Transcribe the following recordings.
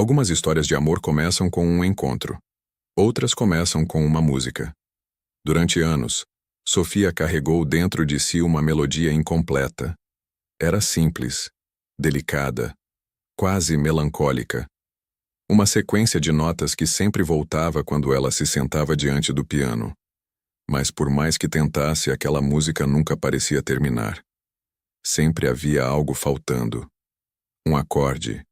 Algumas histórias de amor começam com um encontro. Outras começam com uma música. Durante anos, Sofia carregou dentro de si uma melodia incompleta. Era simples, delicada, quase melancólica. Uma sequência de notas que sempre voltava quando ela se sentava diante do piano. Mas por mais que tentasse, aquela música nunca parecia terminar. Sempre havia algo faltando. Um acorde,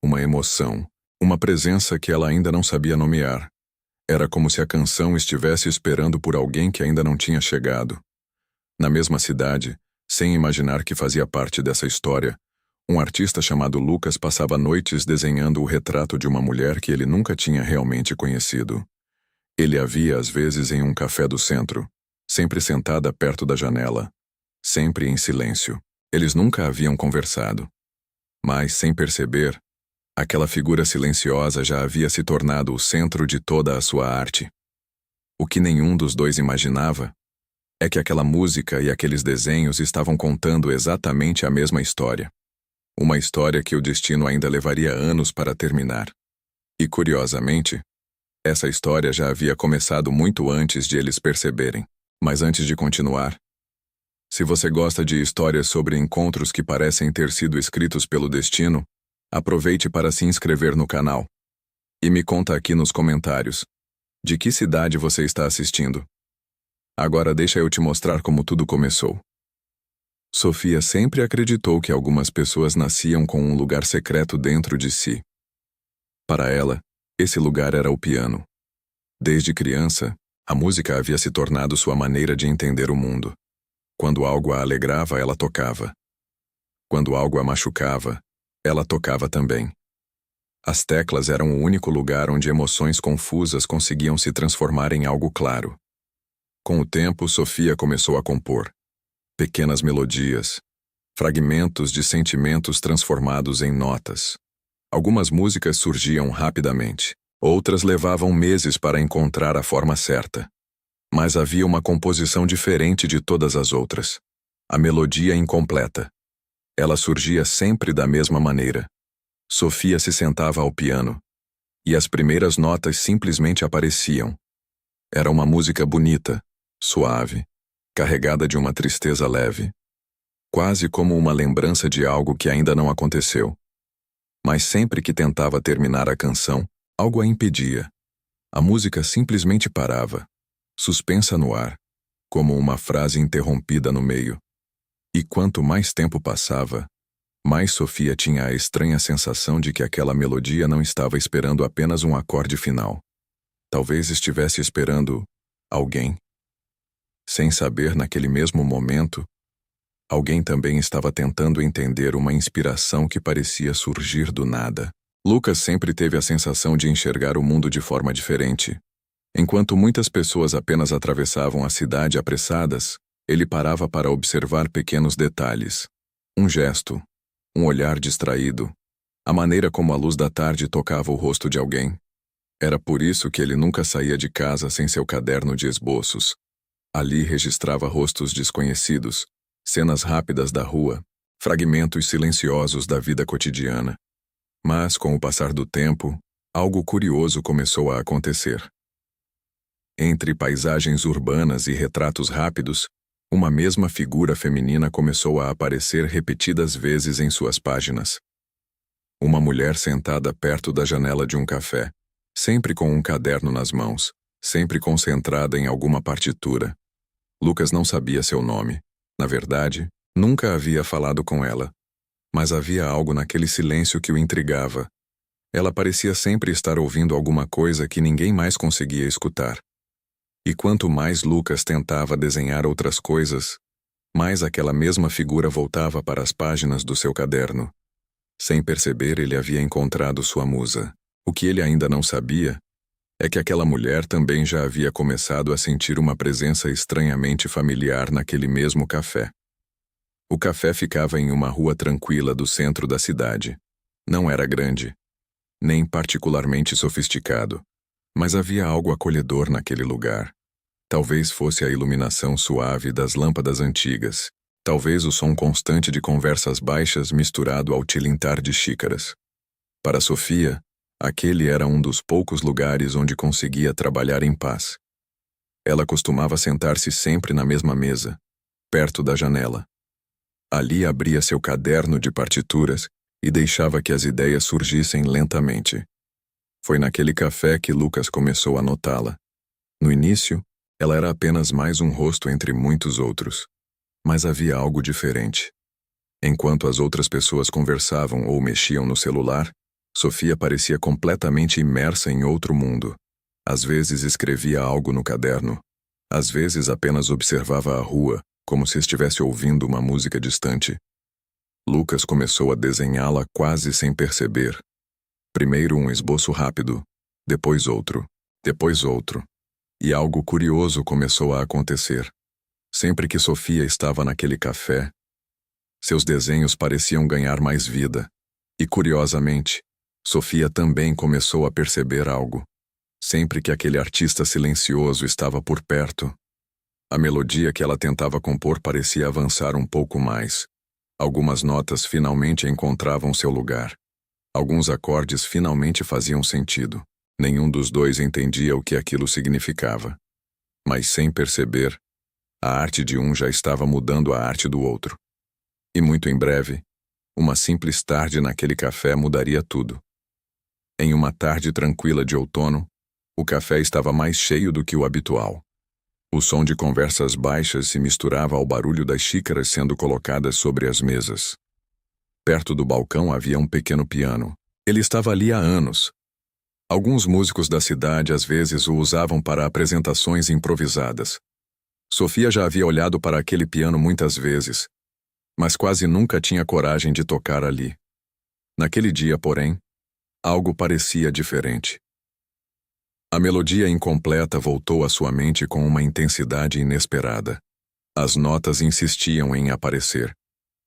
uma emoção, uma presença que ela ainda não sabia nomear. Era como se a canção estivesse esperando por alguém que ainda não tinha chegado. Na mesma cidade, sem imaginar que fazia parte dessa história, um artista chamado Lucas passava noites desenhando o retrato de uma mulher que ele nunca tinha realmente conhecido. Ele a via às vezes em um café do centro, sempre sentada perto da janela, sempre em silêncio. Eles nunca haviam conversado. Mas, sem perceber, aquela figura silenciosa já havia se tornado o centro de toda a sua arte. O que nenhum dos dois imaginava é que aquela música e aqueles desenhos estavam contando exatamente a mesma história. Uma história que o destino ainda levaria anos para terminar. E, curiosamente, essa história já havia começado muito antes de eles perceberem. Mas antes de continuar, se você gosta de histórias sobre encontros que parecem ter sido escritos pelo destino, aproveite para se inscrever no canal. E me conta aqui nos comentários, de que cidade você está assistindo? Agora deixa eu te mostrar como tudo começou. Sofia sempre acreditou que algumas pessoas nasciam com um lugar secreto dentro de si. Para ela, esse lugar era o piano. Desde criança, a música havia se tornado sua maneira de entender o mundo. Quando algo a alegrava, ela tocava. Quando algo a machucava, ela tocava também. As teclas eram o único lugar onde emoções confusas conseguiam se transformar em algo claro. Com o tempo, Sofia começou a compor. Pequenas melodias, fragmentos de sentimentos transformados em notas. Algumas músicas surgiam rapidamente, outras levavam meses para encontrar a forma certa. Mas havia uma composição diferente de todas as outras. A melodia incompleta. Ela surgia sempre da mesma maneira. Sofia se sentava ao piano, e as primeiras notas simplesmente apareciam. Era uma música bonita, suave, carregada de uma tristeza leve, quase como uma lembrança de algo que ainda não aconteceu. Mas sempre que tentava terminar a canção, algo a impedia. A música simplesmente parava, suspensa no ar, como uma frase interrompida no meio. E quanto mais tempo passava, mais Sofia tinha a estranha sensação de que aquela melodia não estava esperando apenas um acorde final. Talvez estivesse esperando alguém. Sem saber, naquele mesmo momento, alguém também estava tentando entender uma inspiração que parecia surgir do nada. Lucas sempre teve a sensação de enxergar o mundo de forma diferente. Enquanto muitas pessoas apenas atravessavam a cidade apressadas, ele parava para observar pequenos detalhes. Um gesto, um olhar distraído, a maneira como a luz da tarde tocava o rosto de alguém. Era por isso que ele nunca saía de casa sem seu caderno de esboços. Ali registrava rostos desconhecidos, cenas rápidas da rua, fragmentos silenciosos da vida cotidiana. Mas, com o passar do tempo, algo curioso começou a acontecer. Entre paisagens urbanas e retratos rápidos, uma mesma figura feminina começou a aparecer repetidas vezes em suas páginas. Uma mulher sentada perto da janela de um café, sempre com um caderno nas mãos, sempre concentrada em alguma partitura. Lucas não sabia seu nome. Na verdade, nunca havia falado com ela. Mas havia algo naquele silêncio que o intrigava. Ela parecia sempre estar ouvindo alguma coisa que ninguém mais conseguia escutar. E quanto mais Lucas tentava desenhar outras coisas, mais aquela mesma figura voltava para as páginas do seu caderno. Sem perceber, ele havia encontrado sua musa. O que ele ainda não sabia é que aquela mulher também já havia começado a sentir uma presença estranhamente familiar naquele mesmo café. O café ficava em uma rua tranquila do centro da cidade. Não era grande, nem particularmente sofisticado, mas havia algo acolhedor naquele lugar. Talvez fosse a iluminação suave das lâmpadas antigas, talvez o som constante de conversas baixas misturado ao tilintar de xícaras. Para Sofia, Aquele era um dos poucos lugares onde conseguia trabalhar em paz. Ela costumava sentar-se sempre na mesma mesa, perto da janela. Ali abria seu caderno de partituras e deixava que as ideias surgissem lentamente. Foi naquele café que Lucas começou a notá-la. No início, ela era apenas mais um rosto entre muitos outros. Mas havia algo diferente. Enquanto as outras pessoas conversavam ou mexiam no celular, Sofia parecia completamente imersa em outro mundo. Às vezes escrevia algo no caderno. Às vezes apenas observava a rua, como se estivesse ouvindo uma música distante. Lucas começou a desenhá-la quase sem perceber. Primeiro um esboço rápido, depois outro, depois outro. E algo curioso começou a acontecer. Sempre que Sofia estava naquele café, seus desenhos pareciam ganhar mais vida. E, curiosamente, Sofia também começou a perceber algo. Sempre que aquele artista silencioso estava por perto, a melodia que ela tentava compor parecia avançar um pouco mais. Algumas notas finalmente encontravam seu lugar. Alguns acordes finalmente faziam sentido. Nenhum dos dois entendia o que aquilo significava. Mas, sem perceber, a arte de um já estava mudando a arte do outro. E muito em breve, uma simples tarde naquele café mudaria tudo. Em uma tarde tranquila de outono, o café estava mais cheio do que o habitual. O som de conversas baixas se misturava ao barulho das xícaras sendo colocadas sobre as mesas. Perto do balcão havia um pequeno piano. Ele estava ali há anos. Alguns músicos da cidade às vezes o usavam para apresentações improvisadas. Sofia já havia olhado para aquele piano muitas vezes, mas quase nunca tinha coragem de tocar ali. Naquele dia, porém, algo parecia diferente. A melodia incompleta voltou à sua mente com uma intensidade inesperada. As notas insistiam em aparecer,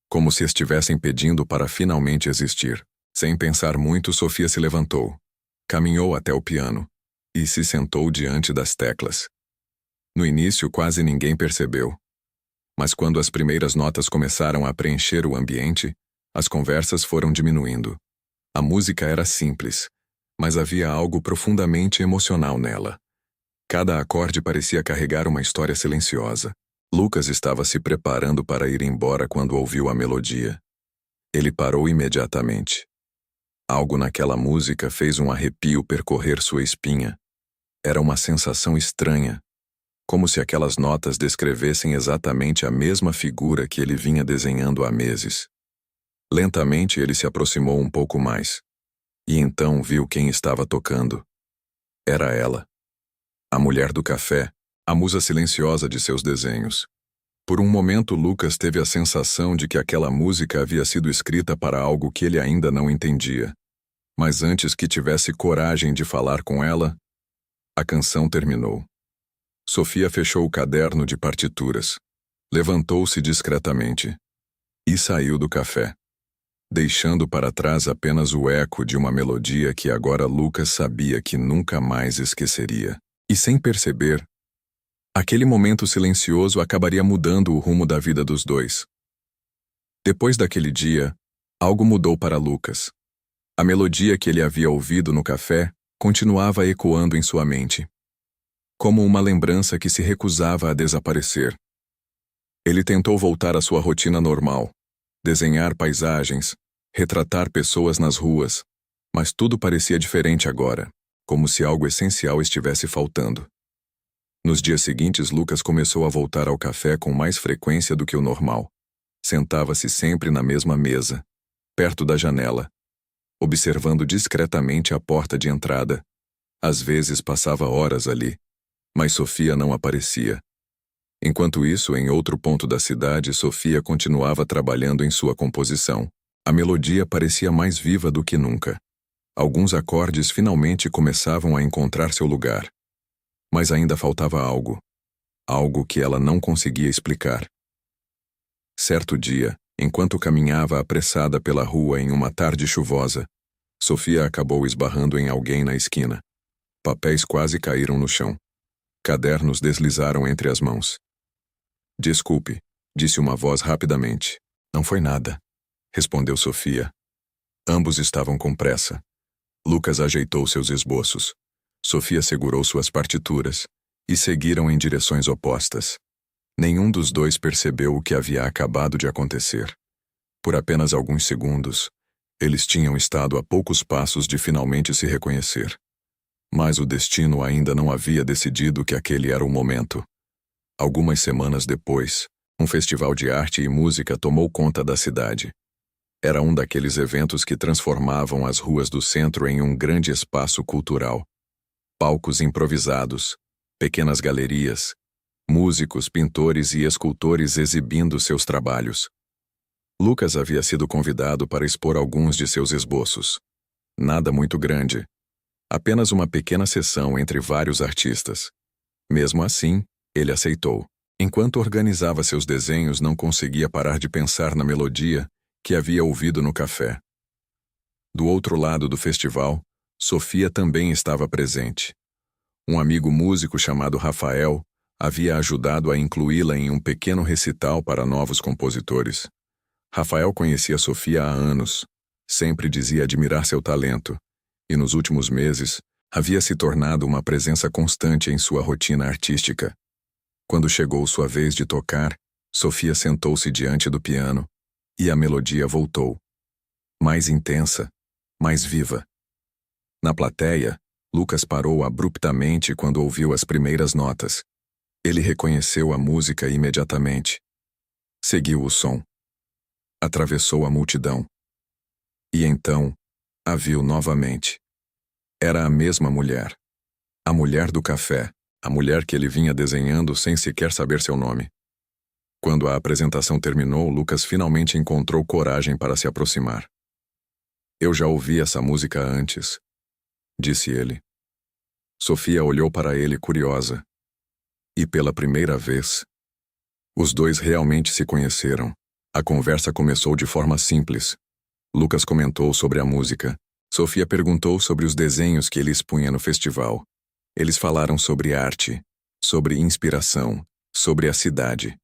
como se estivessem pedindo para finalmente existir. Sem pensar muito, Sofia se levantou, caminhou até o piano e se sentou diante das teclas. No início, quase ninguém percebeu. Mas quando as primeiras notas começaram a preencher o ambiente, as conversas foram diminuindo. A música era simples, mas havia algo profundamente emocional nela. Cada acorde parecia carregar uma história silenciosa. Lucas estava se preparando para ir embora quando ouviu a melodia. Ele parou imediatamente. Algo naquela música fez um arrepio percorrer sua espinha. Era uma sensação estranha, como se aquelas notas descrevessem exatamente a mesma figura que ele vinha desenhando há meses. Lentamente ele se aproximou um pouco mais. E então viu quem estava tocando. Era ela. A mulher do café, a musa silenciosa de seus desenhos. Por um momento Lucas teve a sensação de que aquela música havia sido escrita para algo que ele ainda não entendia. Mas antes que tivesse coragem de falar com ela, a canção terminou. Sofia fechou o caderno de partituras, levantou-se discretamente e saiu do café, deixando para trás apenas o eco de uma melodia que agora Lucas sabia que nunca mais esqueceria. E sem perceber, aquele momento silencioso acabaria mudando o rumo da vida dos dois. Depois daquele dia, algo mudou para Lucas. A melodia que ele havia ouvido no café continuava ecoando em sua mente, como uma lembrança que se recusava a desaparecer. Ele tentou voltar à sua rotina normal, desenhar paisagens, retratar pessoas nas ruas, mas tudo parecia diferente agora, como se algo essencial estivesse faltando. Nos dias seguintes, Lucas começou a voltar ao café com mais frequência do que o normal. Sentava-se sempre na mesma mesa, perto da janela, observando discretamente a porta de entrada. Às vezes passava horas ali, mas Sofia não aparecia. Enquanto isso, em outro ponto da cidade, Sofia continuava trabalhando em sua composição. A melodia parecia mais viva do que nunca. Alguns acordes finalmente começavam a encontrar seu lugar. Mas ainda faltava algo. Algo que ela não conseguia explicar. Certo dia, enquanto caminhava apressada pela rua em uma tarde chuvosa, Sofia acabou esbarrando em alguém na esquina. Papéis quase caíram no chão. Cadernos deslizaram entre as mãos. "Desculpe", disse uma voz rapidamente. "Não foi nada", respondeu Sofia. Ambos estavam com pressa. Lucas ajeitou seus esboços. Sofia segurou suas partituras e seguiram em direções opostas. Nenhum dos dois percebeu o que havia acabado de acontecer. Por apenas alguns segundos, eles tinham estado a poucos passos de finalmente se reconhecer. Mas o destino ainda não havia decidido que aquele era o momento. Algumas semanas depois, um festival de arte e música tomou conta da cidade. Era um daqueles eventos que transformavam as ruas do centro em um grande espaço cultural. Palcos improvisados, pequenas galerias, músicos, pintores e escultores exibindo seus trabalhos. Lucas havia sido convidado para expor alguns de seus esboços. Nada muito grande. Apenas uma pequena sessão entre vários artistas. Mesmo assim, ele aceitou. Enquanto organizava seus desenhos, não conseguia parar de pensar na melodia que havia ouvido no café. Do outro lado do festival, Sofia também estava presente. Um amigo músico chamado Rafael havia ajudado a incluí-la em um pequeno recital para novos compositores. Rafael conhecia Sofia há anos, sempre dizia admirar seu talento, e nos últimos meses havia se tornado uma presença constante em sua rotina artística. Quando chegou sua vez de tocar, Sofia sentou-se diante do piano, e a melodia voltou. Mais intensa, mais viva. Na plateia, Lucas parou abruptamente quando ouviu as primeiras notas. Ele reconheceu a música imediatamente. Seguiu o som. Atravessou a multidão. E então, a viu novamente. Era a mesma mulher. A mulher do café, a mulher que ele vinha desenhando sem sequer saber seu nome. Quando a apresentação terminou, Lucas finalmente encontrou coragem para se aproximar. Eu já ouvi essa música antes, disse ele. Sofia olhou para ele curiosa. E pela primeira vez, os dois realmente se conheceram. A conversa começou de forma simples. Lucas comentou sobre a música. Sofia perguntou sobre os desenhos que ele expunha no festival. Eles falaram sobre arte, sobre inspiração, sobre a cidade.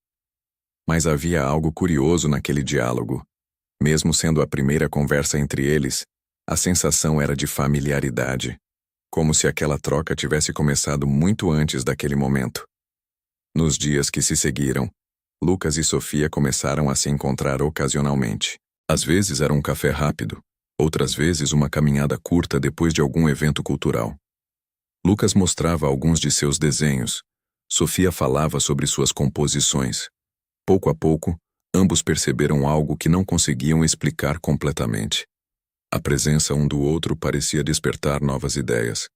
Mas havia algo curioso naquele diálogo. Mesmo sendo a primeira conversa entre eles, a sensação era de familiaridade, como se aquela troca tivesse começado muito antes daquele momento. Nos dias que se seguiram, Lucas e Sofia começaram a se encontrar ocasionalmente. Às vezes era um café rápido, outras vezes uma caminhada curta depois de algum evento cultural. Lucas mostrava alguns de seus desenhos. Sofia falava sobre suas composições. Pouco a pouco, ambos perceberam algo que não conseguiam explicar completamente. A presença um do outro parecia despertar novas ideias.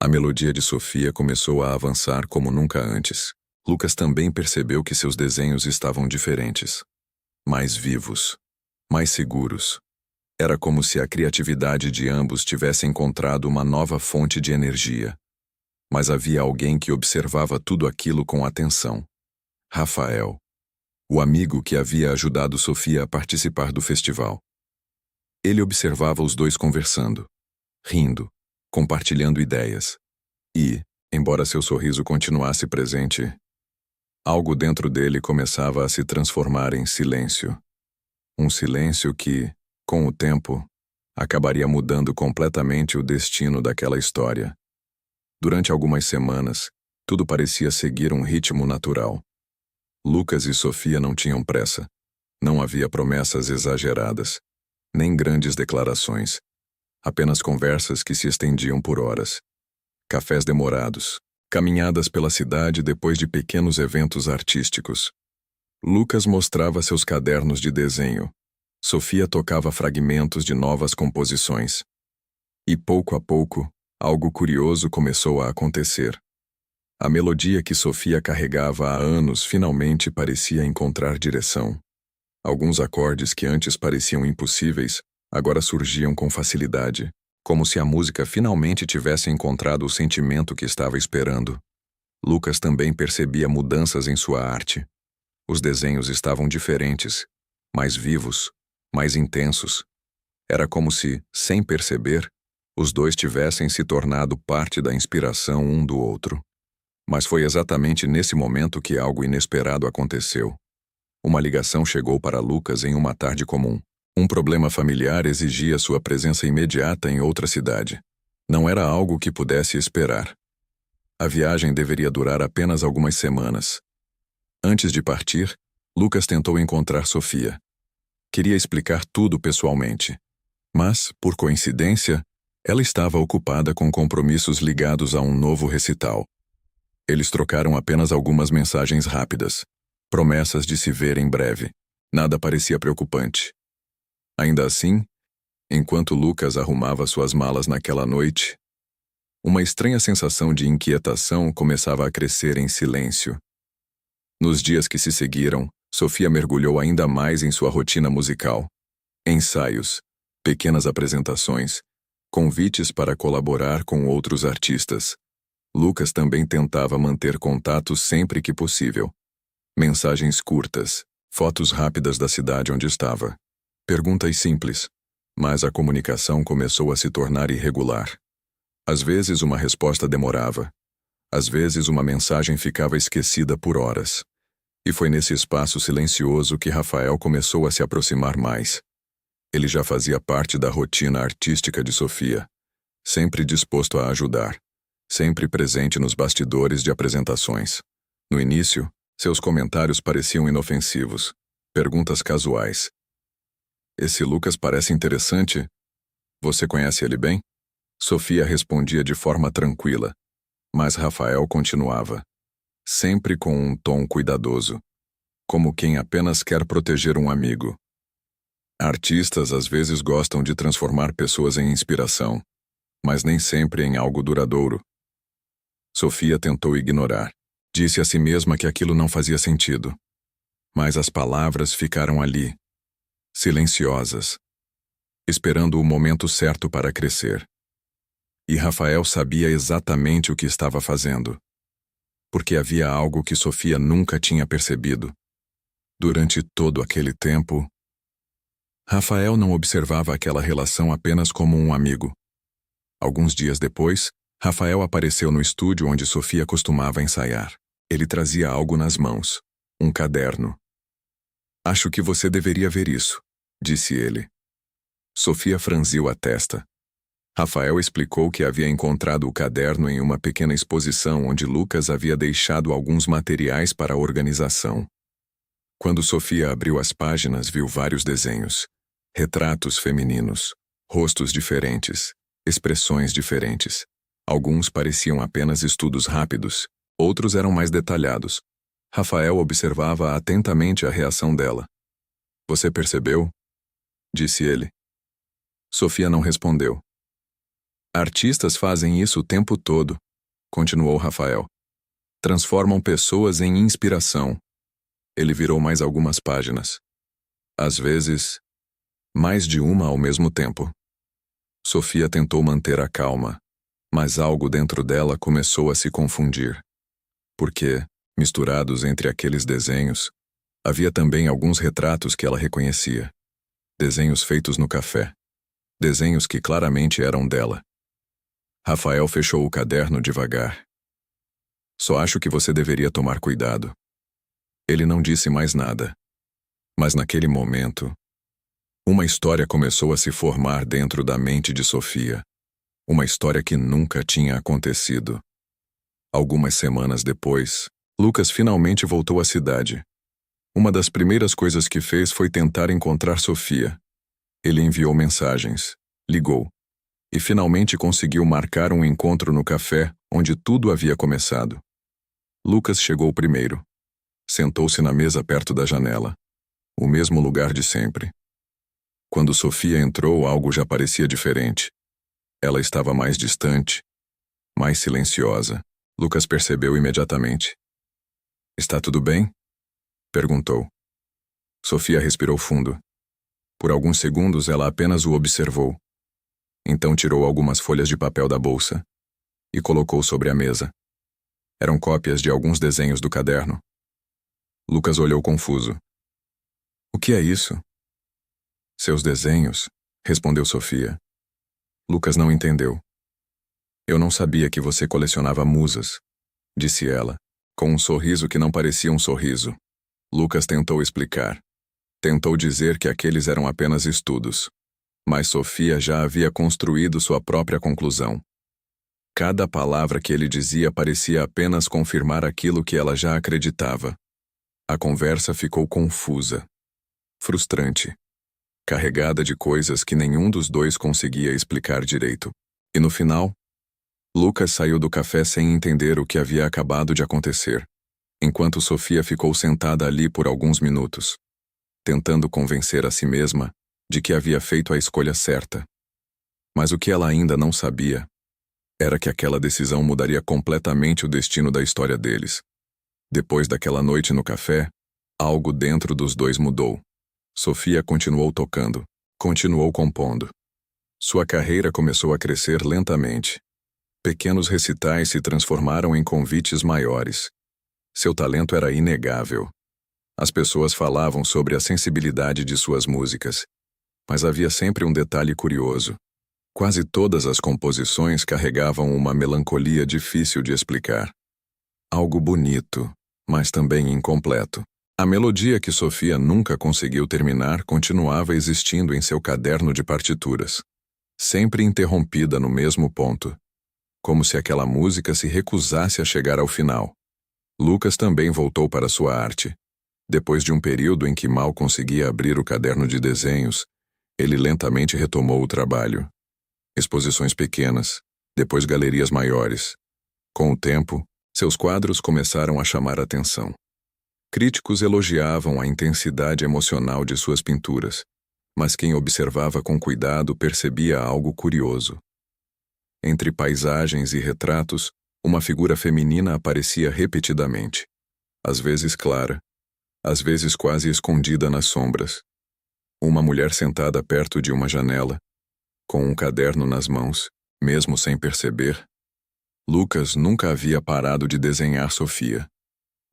A melodia de Sofia começou a avançar como nunca antes. Lucas também percebeu que seus desenhos estavam diferentes. Mais vivos. Mais seguros. Era como se a criatividade de ambos tivesse encontrado uma nova fonte de energia. Mas havia alguém que observava tudo aquilo com atenção. Rafael. O amigo que havia ajudado Sofia a participar do festival. Ele observava os dois conversando, rindo, compartilhando ideias. E, embora seu sorriso continuasse presente, algo dentro dele começava a se transformar em silêncio. Um silêncio que, com o tempo, acabaria mudando completamente o destino daquela história. Durante algumas semanas, tudo parecia seguir um ritmo natural. Lucas e Sofia não tinham pressa. Não havia promessas exageradas, nem grandes declarações. Apenas conversas que se estendiam por horas. Cafés demorados, caminhadas pela cidade depois de pequenos eventos artísticos. Lucas mostrava seus cadernos de desenho. Sofia tocava fragmentos de novas composições. E pouco a pouco, algo curioso começou a acontecer. A melodia que Sofia carregava há anos finalmente parecia encontrar direção. Alguns acordes que antes pareciam impossíveis, agora surgiam com facilidade, como se a música finalmente tivesse encontrado o sentimento que estava esperando. Lucas também percebia mudanças em sua arte. Os desenhos estavam diferentes, mais vivos, mais intensos. Era como se, sem perceber, os dois tivessem se tornado parte da inspiração um do outro. Mas foi exatamente nesse momento que algo inesperado aconteceu. Uma ligação chegou para Lucas em uma tarde comum. Um problema familiar exigia sua presença imediata em outra cidade. Não era algo que pudesse esperar. A viagem deveria durar apenas algumas semanas. Antes de partir, Lucas tentou encontrar Sofia. Queria explicar tudo pessoalmente. Mas, por coincidência, ela estava ocupada com compromissos ligados a um novo recital. Eles trocaram apenas algumas mensagens rápidas, promessas de se ver em breve. Nada parecia preocupante. Ainda assim, enquanto Lucas arrumava suas malas naquela noite, uma estranha sensação de inquietação começava a crescer em silêncio. Nos dias que se seguiram, Sofia mergulhou ainda mais em sua rotina musical. Ensaios, pequenas apresentações, convites para colaborar com outros artistas. Lucas também tentava manter contato sempre que possível. Mensagens curtas, fotos rápidas da cidade onde estava. Perguntas simples, mas a comunicação começou a se tornar irregular. Às vezes uma resposta demorava. Às vezes uma mensagem ficava esquecida por horas. E foi nesse espaço silencioso que Rafael começou a se aproximar mais. Ele já fazia parte da rotina artística de Sofia, sempre disposto a ajudar, sempre presente nos bastidores de apresentações. No início, seus comentários pareciam inofensivos, perguntas casuais. Esse Lucas parece interessante. Você conhece ele bem? Sofia respondia de forma tranquila, mas Rafael continuava, sempre com um tom cuidadoso, como quem apenas quer proteger um amigo. Artistas às vezes gostam de transformar pessoas em inspiração, mas nem sempre em algo duradouro. Sofia tentou ignorar. Disse a si mesma que aquilo não fazia sentido. Mas as palavras ficaram ali, silenciosas, esperando o momento certo para crescer. E Rafael sabia exatamente o que estava fazendo, porque havia algo que Sofia nunca tinha percebido. Durante todo aquele tempo, Rafael não observava aquela relação apenas como um amigo. Alguns dias depois, Rafael apareceu no estúdio onde Sofia costumava ensaiar. Ele trazia algo nas mãos, um caderno. Acho que você deveria ver isso, disse ele. Sofia franziu a testa. Rafael explicou que havia encontrado o caderno em uma pequena exposição onde Lucas havia deixado alguns materiais para a organização. Quando Sofia abriu as páginas, viu vários desenhos. Retratos femininos, rostos diferentes, expressões diferentes. Alguns pareciam apenas estudos rápidos, outros eram mais detalhados. Rafael observava atentamente a reação dela. Você percebeu? Disse ele. Sofia não respondeu. Artistas fazem isso o tempo todo, continuou Rafael. Transformam pessoas em inspiração. Ele virou mais algumas páginas. Às vezes, mais de uma ao mesmo tempo. Sofia tentou manter a calma, mas algo dentro dela começou a se confundir. Porque, misturados entre aqueles desenhos, havia também alguns retratos que ela reconhecia. Desenhos feitos no café. Desenhos que claramente eram dela. Rafael fechou o caderno devagar. Só acho que você deveria tomar cuidado. Ele não disse mais nada. Mas naquele momento, uma história começou a se formar dentro da mente de Sofia. Uma história que nunca tinha acontecido. Algumas semanas depois, Lucas finalmente voltou à cidade. Uma das primeiras coisas que fez foi tentar encontrar Sofia. Ele enviou mensagens, ligou, e finalmente conseguiu marcar um encontro no café onde tudo havia começado. Lucas chegou primeiro. Sentou-se na mesa perto da janela. O mesmo lugar de sempre. Quando Sofia entrou, algo já parecia diferente. Ela estava mais distante, mais silenciosa. Lucas percebeu imediatamente. Está tudo bem? Perguntou. Sofia respirou fundo. Por alguns segundos ela apenas o observou. Então tirou algumas folhas de papel da bolsa e colocou sobre a mesa. Eram cópias de alguns desenhos do caderno. Lucas olhou confuso. O que é isso? Seus desenhos, respondeu Sofia. Lucas não entendeu. Eu não sabia que você colecionava musas, disse ela, com um sorriso que não parecia um sorriso. Lucas tentou explicar. Tentou dizer que aqueles eram apenas estudos, mas Sofia já havia construído sua própria conclusão. Cada palavra que ele dizia parecia apenas confirmar aquilo que ela já acreditava. A conversa ficou confusa, frustrante, carregada de coisas que nenhum dos dois conseguia explicar direito. E no final, Lucas saiu do café sem entender o que havia acabado de acontecer, enquanto Sofia ficou sentada ali por alguns minutos, tentando convencer a si mesma de que havia feito a escolha certa. Mas o que ela ainda não sabia era que aquela decisão mudaria completamente o destino da história deles. Depois daquela noite no café, algo dentro dos dois mudou. Sofia continuou tocando, continuou compondo. Sua carreira começou a crescer lentamente. Pequenos recitais se transformaram em convites maiores. Seu talento era inegável. As pessoas falavam sobre a sensibilidade de suas músicas, mas havia sempre um detalhe curioso. Quase todas as composições carregavam uma melancolia difícil de explicar. Algo bonito, mas também incompleto. A melodia que Sofia nunca conseguiu terminar continuava existindo em seu caderno de partituras, sempre interrompida no mesmo ponto, como se aquela música se recusasse a chegar ao final. Lucas também voltou para sua arte. Depois de um período em que mal conseguia abrir o caderno de desenhos, ele lentamente retomou o trabalho. Exposições pequenas, depois galerias maiores. Com o tempo, seus quadros começaram a chamar atenção. Críticos elogiavam a intensidade emocional de suas pinturas, mas quem observava com cuidado percebia algo curioso. Entre paisagens e retratos, uma figura feminina aparecia repetidamente, às vezes clara, às vezes quase escondida nas sombras. Uma mulher sentada perto de uma janela, com um caderno nas mãos, mesmo sem perceber. Lucas nunca havia parado de desenhar Sofia.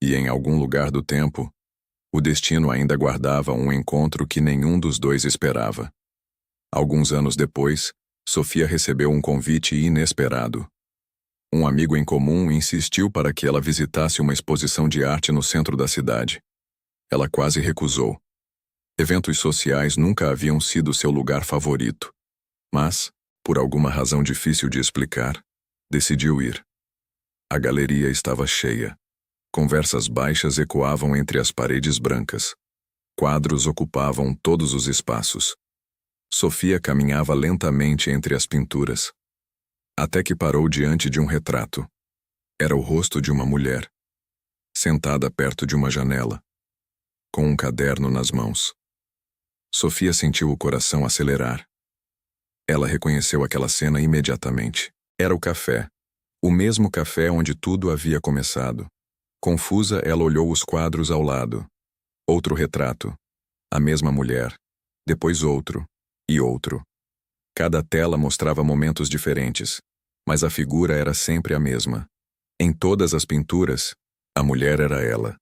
E em algum lugar do tempo, o destino ainda guardava um encontro que nenhum dos dois esperava. Alguns anos depois, Sofia recebeu um convite inesperado. Um amigo em comum insistiu para que ela visitasse uma exposição de arte no centro da cidade. Ela quase recusou. Eventos sociais nunca haviam sido seu lugar favorito. Mas, por alguma razão difícil de explicar, decidiu ir. A galeria estava cheia. Conversas baixas ecoavam entre as paredes brancas. Quadros ocupavam todos os espaços. Sofia caminhava lentamente entre as pinturas, até que parou diante de um retrato. Era o rosto de uma mulher, sentada perto de uma janela, com um caderno nas mãos. Sofia sentiu o coração acelerar. Ela reconheceu aquela cena imediatamente. Era o café, o mesmo café onde tudo havia começado. Confusa, ela olhou os quadros ao lado. Outro retrato. A mesma mulher. Depois outro. E outro. Cada tela mostrava momentos diferentes, mas a figura era sempre a mesma. Em todas as pinturas, a mulher era ela.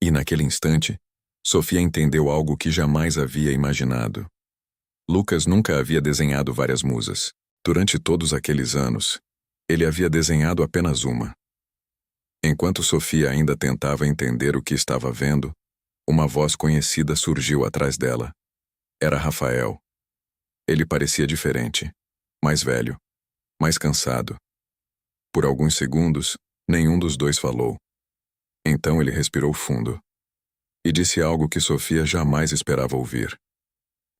E naquele instante, Sofia entendeu algo que jamais havia imaginado. Lucas nunca havia desenhado várias musas. Durante todos aqueles anos, ele havia desenhado apenas uma. Enquanto Sofia ainda tentava entender o que estava vendo, uma voz conhecida surgiu atrás dela. Era Rafael. Ele parecia diferente, mais velho, mais cansado. Por alguns segundos, nenhum dos dois falou. Então ele respirou fundo e disse algo que Sofia jamais esperava ouvir.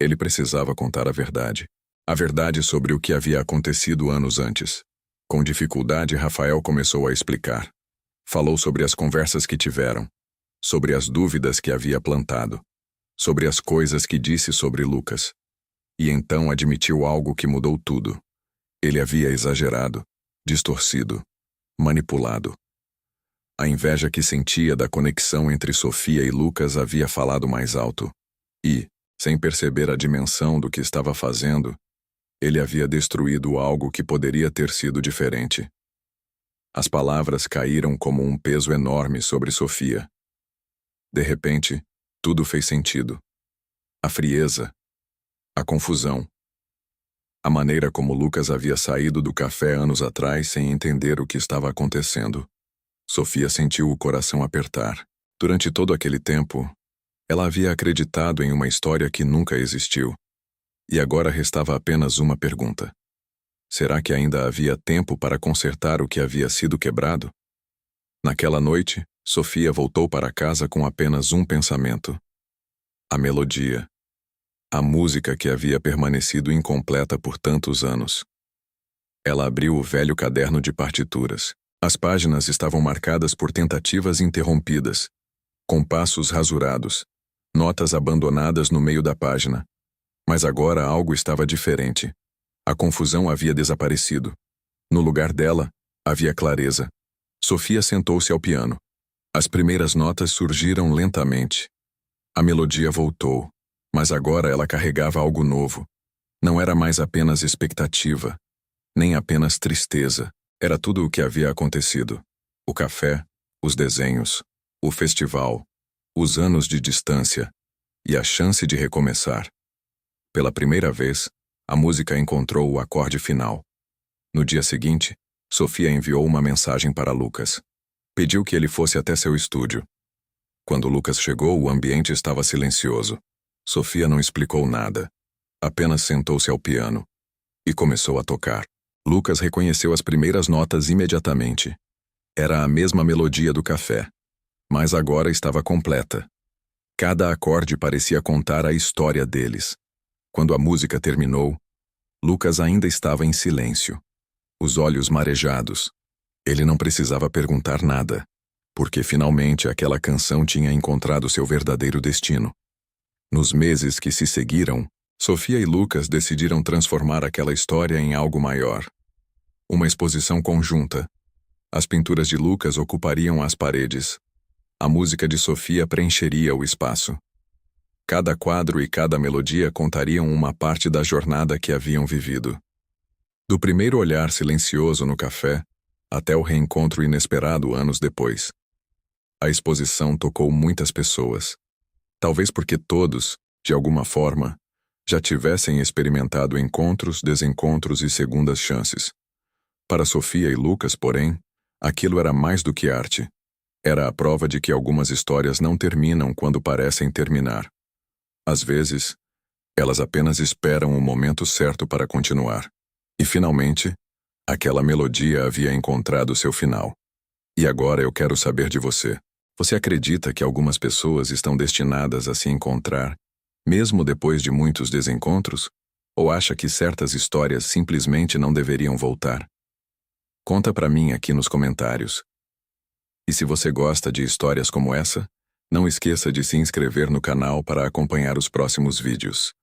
Ele precisava contar a verdade sobre o que havia acontecido anos antes. Com dificuldade, Rafael começou a explicar. Falou sobre as conversas que tiveram, sobre as dúvidas que havia plantado, sobre as coisas que disse sobre Lucas. E então admitiu algo que mudou tudo. Ele havia exagerado, distorcido, manipulado. A inveja que sentia da conexão entre Sofia e Lucas havia falado mais alto. E, sem perceber a dimensão do que estava fazendo, ele havia destruído algo que poderia ter sido diferente. As palavras caíram como um peso enorme sobre Sofia. De repente, tudo fez sentido. A frieza, a confusão, a maneira como Lucas havia saído do café anos atrás sem entender o que estava acontecendo. Sofia sentiu o coração apertar. Durante todo aquele tempo, Ela havia acreditado em uma história que nunca existiu. E agora restava apenas uma pergunta. Será que ainda havia tempo para consertar o que havia sido quebrado? Naquela noite, Sofia voltou para casa com apenas um pensamento. A melodia. A música que havia permanecido incompleta por tantos anos. Ela abriu o velho caderno de partituras. As páginas estavam marcadas por tentativas interrompidas, compassos rasurados, notas abandonadas no meio da página. Mas agora algo estava diferente. A confusão havia desaparecido. No lugar dela, havia clareza. Sofia sentou-se ao piano. As primeiras notas surgiram lentamente. A melodia voltou, mas agora ela carregava algo novo. Não era mais apenas expectativa, nem apenas tristeza. Era tudo o que havia acontecido. O café, os desenhos, o festival, os anos de distância e a chance de recomeçar. Pela primeira vez, a música encontrou o acorde final. No dia seguinte, Sofia enviou uma mensagem para Lucas. Pediu que ele fosse até seu estúdio. Quando Lucas chegou, o ambiente estava silencioso. Sofia não explicou nada. Apenas sentou-se ao piano e começou a tocar. Lucas reconheceu as primeiras notas imediatamente. Era a mesma melodia do café, mas agora estava completa. Cada acorde parecia contar a história deles. Quando a música terminou, Lucas ainda estava em silêncio, os olhos marejados. Ele não precisava perguntar nada, porque finalmente aquela canção tinha encontrado seu verdadeiro destino. Nos meses que se seguiram, Sofia e Lucas decidiram transformar aquela história em algo maior. Uma exposição conjunta. As pinturas de Lucas ocupariam as paredes. A música de Sofia preencheria o espaço. Cada quadro e cada melodia contariam uma parte da jornada que haviam vivido. Do primeiro olhar silencioso no café, até o reencontro inesperado anos depois. A exposição tocou muitas pessoas. Talvez porque todos, de alguma forma, já tivessem experimentado encontros, desencontros e segundas chances. Para Sofia e Lucas, porém, aquilo era mais do que arte. Era a prova de que algumas histórias não terminam quando parecem terminar. Às vezes, elas apenas esperam o momento certo para continuar. E, finalmente, aquela melodia havia encontrado seu final. E agora eu quero saber de você. Você acredita que algumas pessoas estão destinadas a se encontrar, mesmo depois de muitos desencontros? Ou acha que certas histórias simplesmente não deveriam voltar? Conta pra mim aqui nos comentários. E se você gosta de histórias como essa, não esqueça de se inscrever no canal para acompanhar os próximos vídeos.